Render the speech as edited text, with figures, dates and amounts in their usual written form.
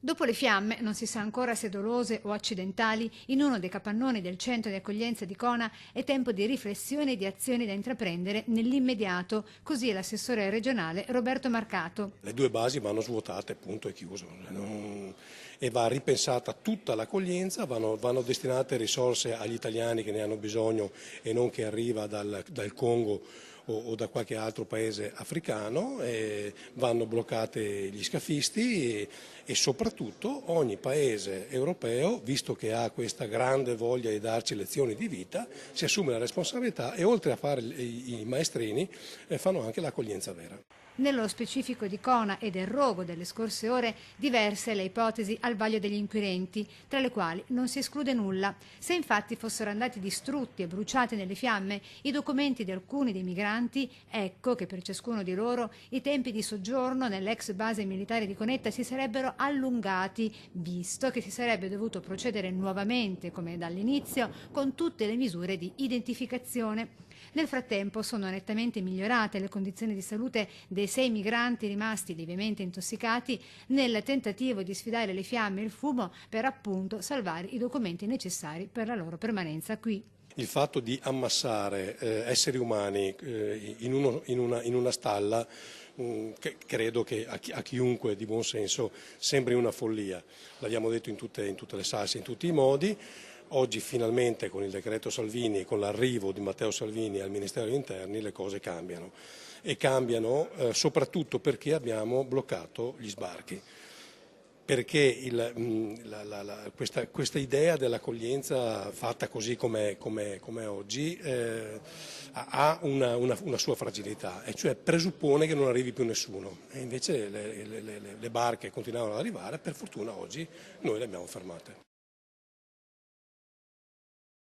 Dopo le fiamme, non si sa ancora se dolose o accidentali, in uno dei capannoni del centro di accoglienza di Cona è tempo di riflessione e di azioni da intraprendere nell'immediato, così è l'assessore regionale Roberto Marcato. Le due basi vanno svuotate, punto e chiuso. E va ripensata tutta l'accoglienza, vanno destinate risorse agli italiani che ne hanno bisogno e non che arriva dal Congo o da qualche altro paese africano, vanno bloccate gli scafisti e soprattutto ogni paese europeo, visto che ha questa grande voglia di darci lezioni di vita, si assume la responsabilità e oltre a fare i maestrini fanno anche l'accoglienza vera. Nello specifico di Cona e del rogo delle scorse ore, diverse le ipotesi al vaglio degli inquirenti, tra le quali non si esclude nulla. Se infatti fossero andati distrutti e bruciati nelle fiamme i documenti di alcuni dei migranti, ecco che per ciascuno di loro i tempi di soggiorno nell'ex base militare di Conetta si sarebbero allungati, visto che si sarebbe dovuto procedere nuovamente, come dall'inizio, con tutte le misure di identificazione. Nel frattempo sono nettamente migliorate le condizioni di salute dei 6 migranti rimasti lievemente intossicati nel tentativo di sfidare le fiamme e il fumo per appunto salvare i documenti necessari per la loro permanenza qui. Il fatto di ammassare esseri umani in una stalla credo che a chiunque di buon senso sembri una follia. L'abbiamo detto in tutte le salse, in tutti i modi. Oggi finalmente con il decreto Salvini e con l'arrivo di Matteo Salvini al Ministero degli Interni le cose cambiano e cambiano soprattutto perché abbiamo bloccato gli sbarchi. Perché questa idea dell'accoglienza fatta così come oggi ha una sua fragilità, e cioè presuppone che non arrivi più nessuno, e invece le barche continuavano ad arrivare, per fortuna oggi noi le abbiamo fermate.